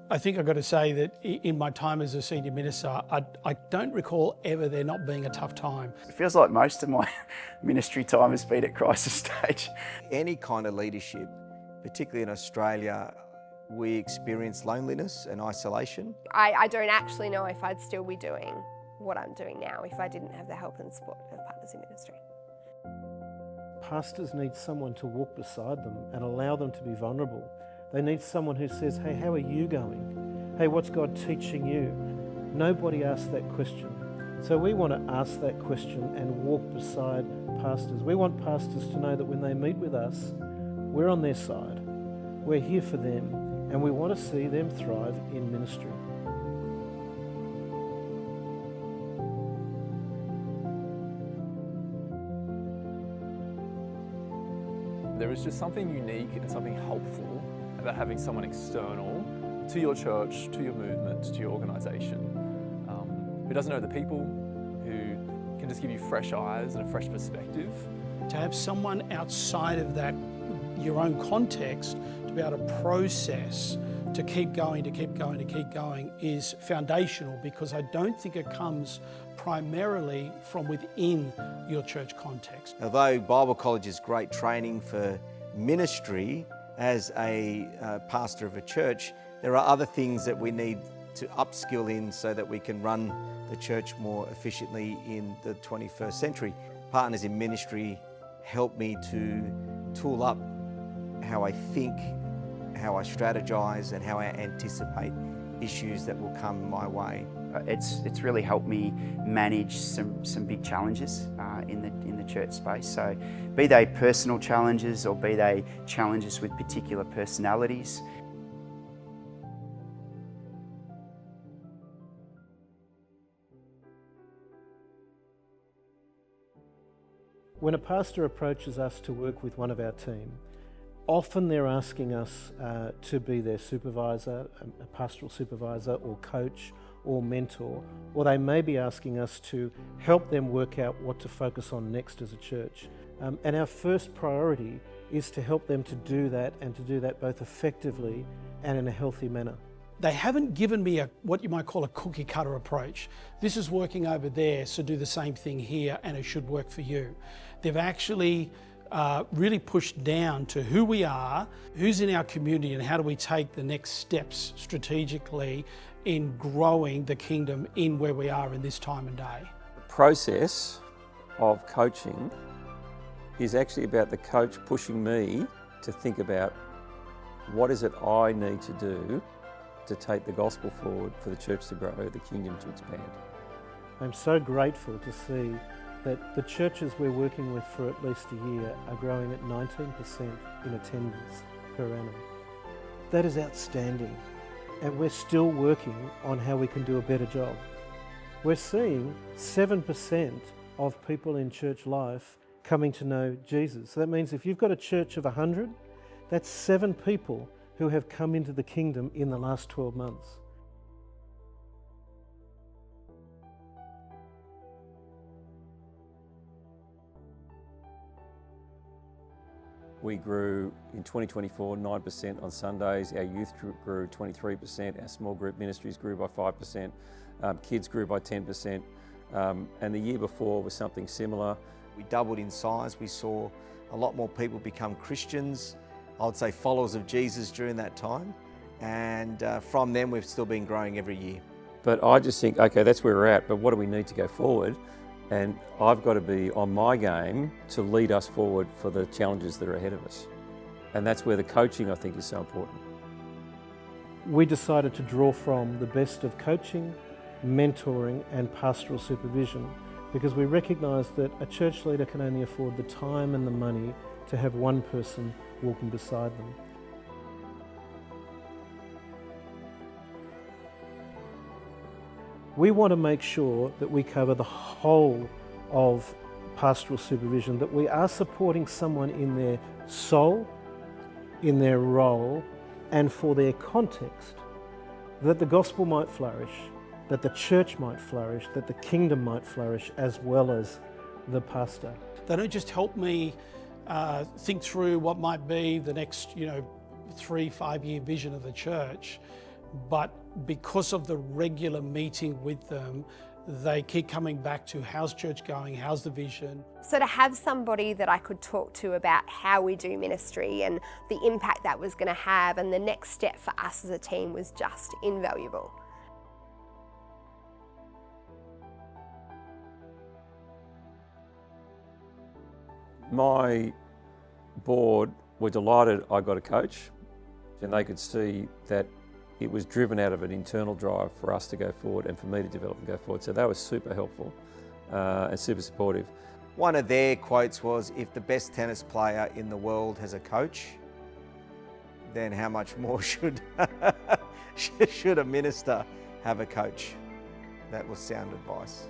I think I've got to say that in my time as a senior minister, I don't recall ever there not being a tough time. It feels like most of my ministry time has been at crisis stage. Any kind of leadership, particularly in Australia, we experience loneliness and isolation. I don't actually know if I'd still be doing what I'm doing now if I didn't have the help and support of partners in ministry. Pastors need someone to walk beside them and allow them to be vulnerable. They need someone who says, hey, how are you going? Hey, what's God teaching you? Nobody asks that question. So we want to ask that question and walk beside pastors. We want pastors to know that when they meet with us, we're on their side. We're here for them, and we want to see them thrive in ministry. There is just something unique and something helpful about having someone external to your church, to your movement, to your organisation, who doesn't know the people, who can just give you fresh eyes and a fresh perspective. To have someone outside of that, your own context, to be able to process, to keep going, to keep going, to keep going is foundational, because I don't think it comes primarily from within your church context. Although Bible college is great training for ministry as a pastor of a church, there are other things that we need to upskill in so that we can run the church more efficiently in the 21st century. Partners in ministry help me to tool up how I think, how I strategize, and how I anticipate issues that will come my way. It's really helped me manage some big challenges in the church space. So be they personal challenges or be they challenges with particular personalities. When a pastor approaches us to work with one of our team, often they're asking us to be their supervisor, a pastoral supervisor or coach or mentor, or they may be asking us to help them work out what to focus on next as a church. And our first priority is to help them to do that, and to do that both effectively and in a healthy manner. They haven't given me what you might call a cookie cutter approach. This is working over there, so do the same thing here and it should work for you. They've actually really pushed down to who we are, who's in our community, and how do we take the next steps strategically in growing the kingdom in where we are in this time and day. The process of coaching is actually about the coach pushing me to think about what is it I need to do to take the gospel forward for the church to grow, the kingdom to expand. I'm so grateful to see that the churches we're working with for at least a year are growing at 19% in attendance per annum. That is outstanding, and we're still working on how we can do a better job. We're seeing 7% of people in church life coming to know Jesus. So that means if you've got a church of 100, that's 7 people who have come into the kingdom in the last 12 months. We grew in 2024 9% on Sundays, our youth grew 23%, our small group ministries grew by 5%, kids grew by 10%, and the year before was something similar. We doubled in size. We saw a lot more people become Christians, I would say followers of Jesus during that time, and from then we've still been growing every year. But I just think, okay, that's where we're at, but what do we need to go forward? And I've got to be on my game to lead us forward for the challenges that are ahead of us. And that's where the coaching, I think, is so important. We decided to draw from the best of coaching, mentoring and pastoral supervision, because we recognise that a church leader can only afford the time and the money to have one person walking beside them. We want to make sure that we cover the whole of pastoral supervision, that we are supporting someone in their soul, in their role, and for their context, that the gospel might flourish, that the church might flourish, that the kingdom might flourish, as well as the pastor. They don't just help me think through what might be the next 3-5 year vision of the church. but because of the regular meeting with them, they keep coming back to how's church going, how's the vision. So to have somebody that I could talk to about how we do ministry and the impact that was going to have and the next step for us as a team was just invaluable. My board were delighted I got a coach, and they could see that it was driven out of an internal drive for us to go forward and for me to develop and go forward. So that was super helpful and super supportive. One of their quotes was, if the best tennis player in the world has a coach, then how much more should a minister have a coach? That was sound advice.